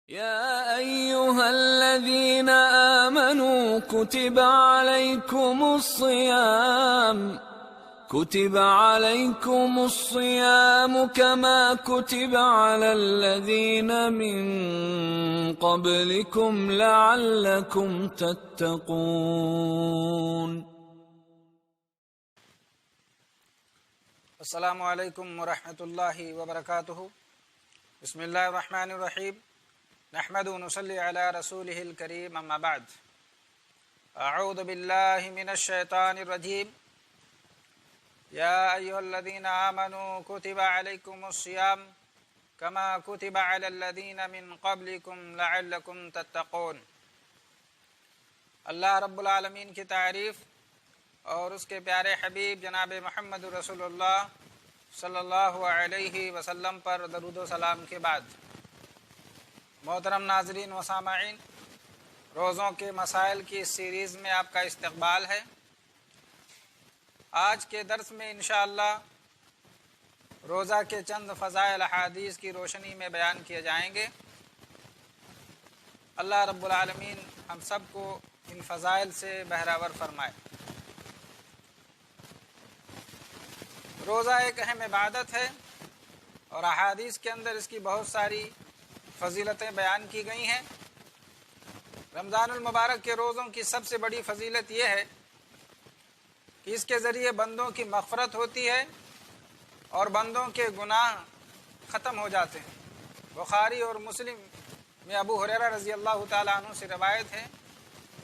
يا أيها الذين آمنوا كتب عليكم الصيام كما كتب على الذين من قبلكم لعلكم تتقون. السلام علیکم ورحمۃ اللہ وبرکاتہ. بسم اللہ الرحمن الرحیم. نحمد و نصلی علی رسولہ الکریم. اما بعد. اعوذ باللہ من الشیطان الرجیم. یا ایھا الذین آمنوا کتب علیکم الصیام کما کتب علی الذین من قبلکم لعلکم تتقون. اللہ رب العالمین کی تعریف اور اس کے پیارے حبیب جناب محمد رسول اللہ صلی اللہ علیہ وسلم پر درود و سلام کے بعد، محترم ناظرین و سامعین، روزوں کے مسائل کی اس سیریز میں آپ کا استقبال ہے. آج کے درس میں انشاءاللہ روزہ کے چند فضائل احادیث کی روشنی میں بیان کیے جائیں گے. اللہ رب العالمین ہم سب کو ان فضائل سے بہرہور فرمائے. روزہ ایک اہم عبادت ہے اور احادیث کے اندر اس کی بہت ساری فضیلتیں بیان کی گئی ہیں. رمضان المبارک کے روزوں کی سب سے بڑی فضیلت یہ ہے کہ اس کے ذریعے بندوں کی مغفرت ہوتی ہے اور بندوں کے گناہ ختم ہو جاتے ہیں. بخاری اور مسلم میں ابو ہریرہ رضی اللہ تعالیٰ عنہ سے روایت ہے،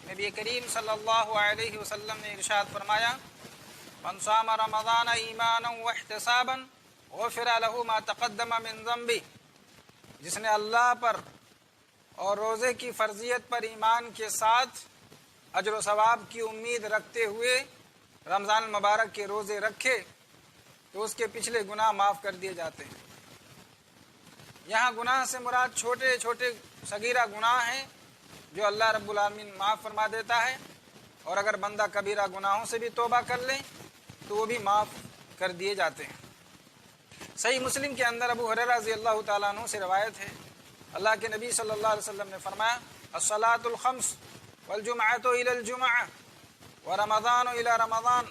نبی کریم صلی اللہ علیہ وسلم نے ارشاد فرمایا: من صام رمضان ایمانا واحتسابا غفر له ما تقدم من ذنبه. جس نے اللہ پر اور روزے کی فرضیت پر ایمان کے ساتھ اجر و ثواب کی امید رکھتے ہوئے رمضان المبارک کے روزے رکھے تو اس کے پچھلے گناہ معاف کر دیے جاتے ہیں. یہاں گناہ سے مراد چھوٹے چھوٹے صغیرہ گناہ ہیں جو اللہ رب العالمین معاف فرما دیتا ہے، اور اگر بندہ کبیرہ گناہوں سے بھی توبہ کر لے تو وہ بھی معاف کر دیے جاتے ہیں. صحیح مسلم کے اندر ابو ہریرہ رضی اللہ تعالیٰ عنہ سے روایت ہے، اللہ کے نبی صلی اللہ علیہ وسلم نے فرمایا: الصلاۃ الخمس والجمعۃ الی الجمعہ ورمضان الی رمضان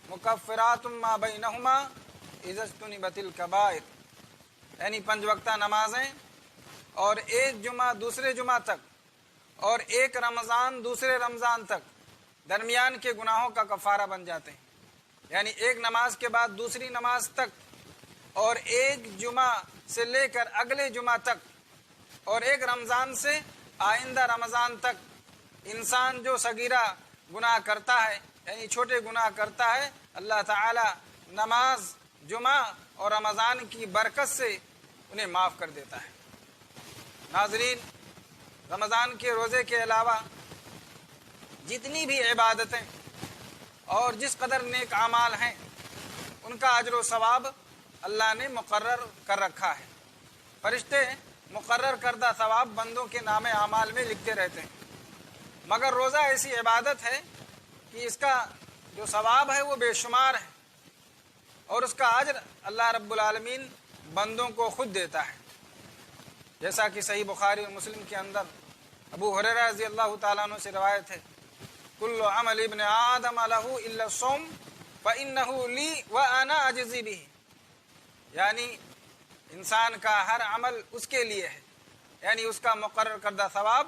مکفرات ما بینہما اذا اجتنبت الکبائر. یعنی 5 وقتہ نمازیں اور ایک جمعہ دوسرے جمعہ تک اور ایک رمضان دوسرے رمضان تک درمیان کے گناہوں کا کفارہ بن جاتے ہیں. یعنی ایک نماز کے بعد دوسری نماز تک اور ایک جمعہ سے لے کر اگلے جمعہ تک اور ایک رمضان سے آئندہ رمضان تک انسان جو صغیرہ گناہ کرتا ہے، یعنی چھوٹے گناہ کرتا ہے، اللہ تعالی نماز، جمعہ اور رمضان کی برکت سے انہیں معاف کر دیتا ہے. ناظرین، رمضان کے روزے کے علاوہ جتنی بھی عبادتیں اور جس قدر نیک اعمال ہیں ان کا اجر و ثواب اللہ نے مقرر کر رکھا ہے. فرشتے مقرر کردہ ثواب بندوں کے نام اعمال میں لکھتے رہتے ہیں، مگر روزہ ایسی عبادت ہے کہ اس کا جو ثواب ہے وہ بے شمار ہے اور اس کا اجر اللہ رب العالمین بندوں کو خود دیتا ہے. جیسا کہ صحیح بخاری اور مسلم کے اندر ابو ہریرہ رضی اللہ تعالیٰ عنہ سے روایت ہے: کل عمل ابن آدم له الا الصوم فانه لی وانا اجزی به. یعنی انسان کا ہر عمل اس کے لیے ہے، یعنی اس کا مقرر کردہ ثواب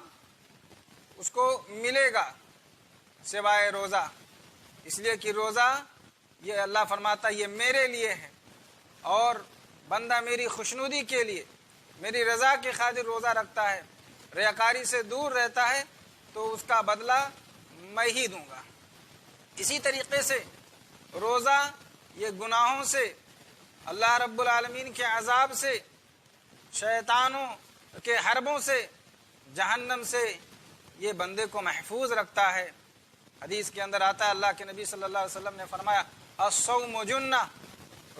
اس کو ملے گا سوائے روزہ. اس لیے کہ روزہ یہ اللہ فرماتا ہے یہ میرے لیے ہے اور بندہ میری خوشنودی کے لیے، میری رضا کی خاطر روزہ رکھتا ہے، ریاکاری سے دور رہتا ہے تو اس کا بدلہ میں ہی دوں گا. اسی طریقے سے روزہ یہ گناہوں سے، اللہ رب العالمین کے عذاب سے، شیطانوں کے حربوں سے، جہنم سے یہ بندے کو محفوظ رکھتا ہے. حدیث کے اندر آتا ہے، اللہ کے نبی صلی اللہ علیہ وسلم نے فرمایا: الصوم جنہ.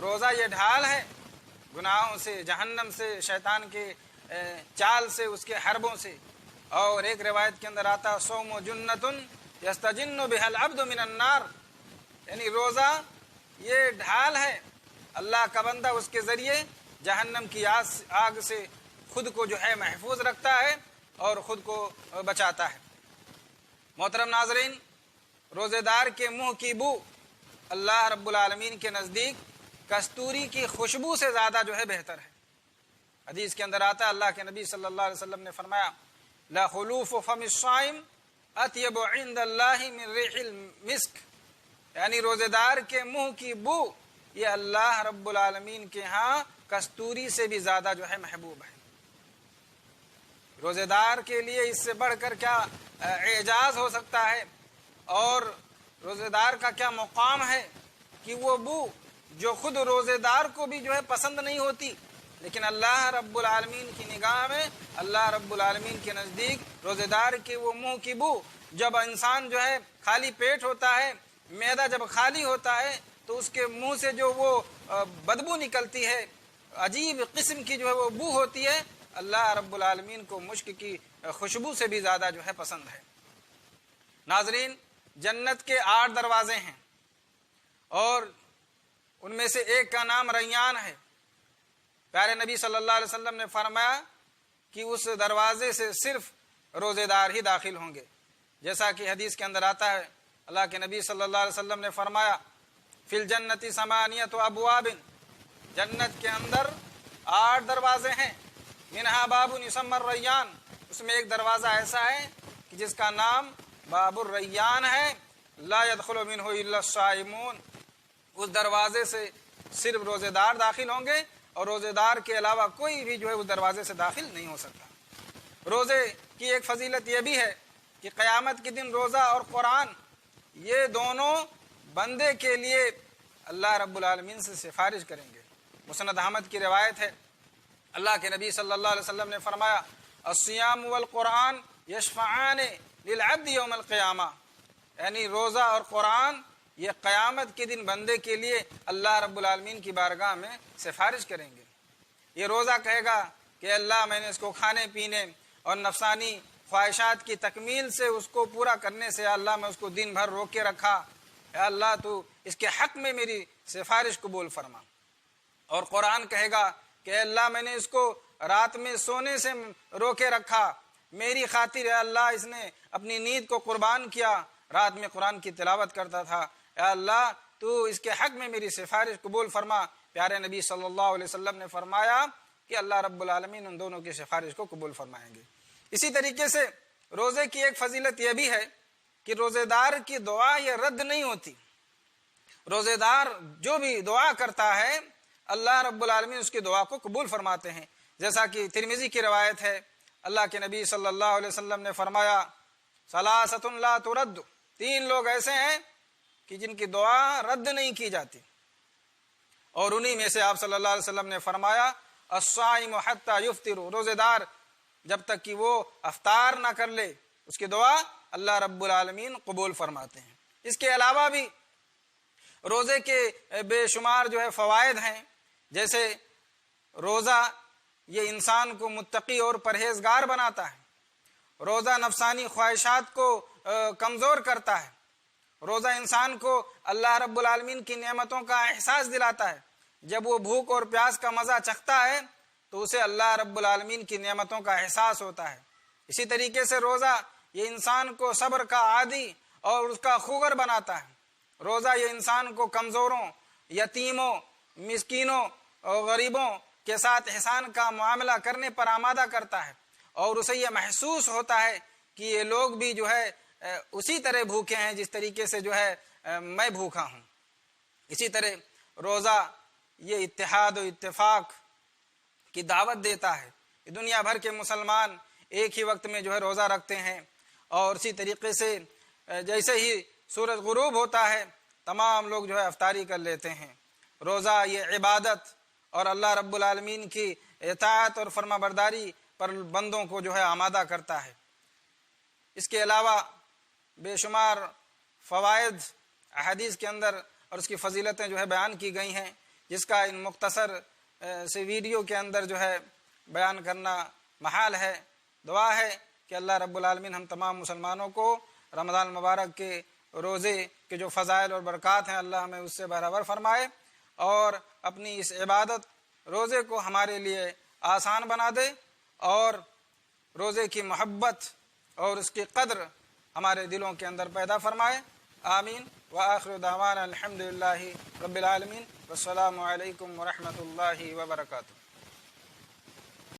روزہ یہ ڈھال ہے گناہوں سے، جہنم سے، شیطان کے چال سے، اس کے حربوں سے. اور ایک روایت کے اندر آتا ہے: صوم جنۃ یستجن بها العبد من النار. یعنی روزہ یہ ڈھال ہے، اللہ کا بندہ اس کے ذریعے جہنم کی آگ سے خود کو جو ہے محفوظ رکھتا ہے اور خود کو بچاتا ہے۔ محترم ناظرین، روزے دار کے منہ کی بو اللہ رب العالمین کے نزدیک کستوری کی خوشبو سے زیادہ جو ہے بہتر ہے۔ حدیث کے اندر آتا ہے، اللہ کے نبی صلی اللہ علیہ وسلم نے فرمایا، لا خلوف فم الصائم اطیب عند اللہ من ریح المسک، یعنی روزے دار کے منہ کی بو یہ اللہ رب العالمین کے ہاں کستوری سے بھی زیادہ جو ہے محبوب ہے۔ روزے دار کے لیے اس سے بڑھ کر کیا اعجاز ہو سکتا ہے، اور روزے دار کا کیا مقام ہے کہ وہ بو جو خود روزے دار کو بھی جو ہے پسند نہیں ہوتی، لیکن اللہ رب العالمین کی نگاہ میں، اللہ رب العالمین کے نزدیک روزے دار کے وہ منہ کی بو، جب انسان جو ہے خالی پیٹ ہوتا ہے، معدہ جب خالی ہوتا ہے تو اس کے منہ سے جو وہ بدبو نکلتی ہے، عجیب قسم کی جو ہے وہ بو ہوتی ہے، اللہ رب العالمین کو مشک کی خوشبو سے بھی زیادہ جو ہے پسند ہے۔ ناظرین، جنت کے 8 دروازے ہیں اور ان میں سے ایک کا نام ریان ہے۔ پیارے نبی صلی اللہ علیہ وسلم نے فرمایا کہ اس دروازے سے صرف روزے دار ہی داخل ہوں گے، جیسا کہ حدیث کے اندر آتا ہے، اللہ کے نبی صلی اللہ علیہ وسلم نے فرمایا، فی الجنت 8 ابواب، جنت کے اندر 8 دروازے ہیں، منہا باب یسمی الریان، اس میں ایک دروازہ ایسا ہے کہ جس کا نام باب الریان ہے، لا يدخل منہ الا الصائمون، اس دروازے سے صرف روزے دار داخل ہوں گے اور روزے دار کے علاوہ کوئی بھی جو ہے اس دروازے سے داخل نہیں ہو سکتا۔ روزے کی ایک فضیلت یہ بھی ہے کہ قیامت کے دن روزہ اور قرآن یہ دونوں بندے کے لیے اللہ رب العالمین سے سفارش کریں گے۔ مسند احمد کی روایت ہے، اللہ کے نبی صلی اللہ علیہ وسلم نے فرمایا، الصیام والقرآن یشفعان للعبد یوم القیامہ، یعنی روزہ اور قرآن یہ قیامت کے دن بندے کے لیے اللہ رب العالمین کی بارگاہ میں سفارش کریں گے۔ یہ روزہ کہے گا کہ اللہ میں نے اس کو کھانے پینے اور نفسانی خواہشات کی تکمیل سے اس کو پورا کرنے سے اللہ میں اس کو دن بھر روک کے رکھا، اے اللہ تو اس کے حق میں میری سفارش قبول فرما۔ اور قرآن کہے گا کہ اے اللہ میں نے اس کو رات میں سونے سے روکے رکھا، میری خاطر اے اللہ اس نے اپنی نیند کو قربان کیا، رات میں قرآن کی تلاوت کرتا تھا، اے اللہ تو اس کے حق میں میری سفارش قبول فرما۔ پیارے نبی صلی اللہ علیہ وسلم نے فرمایا کہ اللہ رب العالمین ان دونوں کی سفارش کو قبول فرمائیں گے۔ اسی طریقے سے روزے کی ایک فضیلت یہ بھی ہے کہ روزے دار کی دعا یہ رد نہیں ہوتی، روزے دار جو بھی دعا کرتا ہے اللہ رب العالمین اس کی دعا کو قبول فرماتے ہیں، جیسا کہ ترمذی کی روایت ہے، اللہ کے نبی صلی اللہ علیہ وسلم نے فرمایا، ثلاثۃ لا ترد، 3 لوگ ایسے ہیں کہ جن کی دعا رد نہیں کی جاتی، اور انہی میں سے آپ صلی اللہ علیہ وسلم نے فرمایا، الصائم حتی یفطر، روزے دار جب تک کہ وہ افطار نہ کر لے اس کی دعا اللہ رب العالمین قبول فرماتے ہیں۔ اس کے علاوہ بھی روزے کے بے شمار جو ہے فوائد ہیں، جیسے روزہ یہ انسان کو متقی اور پرہیزگار بناتا ہے، روزہ نفسانی خواہشات کو کمزور کرتا ہے، روزہ انسان کو اللہ رب العالمین کی نعمتوں کا احساس دلاتا ہے، جب وہ بھوک اور پیاس کا مزہ چکھتا ہے تو اسے اللہ رب العالمین کی نعمتوں کا احساس ہوتا ہے۔ اسی طریقے سے روزہ یہ انسان کو صبر کا عادی اور اس کا خوگر بناتا ہے، روزہ یہ انسان کو کمزوروں، یتیموں، مسکینوں اور غریبوں کے ساتھ احسان کا معاملہ کرنے پر آمادہ کرتا ہے، اور اسے یہ محسوس ہوتا ہے کہ یہ لوگ بھی جو ہے اسی طرح بھوکے ہیں جس طریقے سے جو ہے میں بھوکا ہوں۔ اسی طرح روزہ یہ اتحاد و اتفاق کی دعوت دیتا ہے، دنیا بھر کے مسلمان ایک ہی وقت میں جو ہے روزہ رکھتے ہیں، اور اسی طریقے سے جیسے ہی سورج غروب ہوتا ہے تمام لوگ جو ہے افطاری کر لیتے ہیں۔ روزہ یہ عبادت اور اللہ رب العالمین کی اطاعت اور فرما برداری پر بندوں کو جو ہے آمادہ کرتا ہے۔ اس کے علاوہ بے شمار فوائد احادیث کے اندر اور اس کی فضیلتیں جو ہے بیان کی گئی ہیں، جس کا ان مختصر سے ویڈیو کے اندر جو ہے بیان کرنا محال ہے۔ دعا ہے کہ اللہ رب العالمین ہم تمام مسلمانوں کو رمضان مبارک کے روزے کے جو فضائل اور برکات ہیں اللہ ہمیں اس سے برابر فرمائے، اور اپنی اس عبادت روزے کو ہمارے لیے آسان بنا دے، اور روزے کی محبت اور اس کی قدر ہمارے دلوں کے اندر پیدا فرمائے. آمین. وآخر دعوانا الحمدللہ رب العالمین. والسلام علیکم ورحمۃ اللہ وبرکاتہ.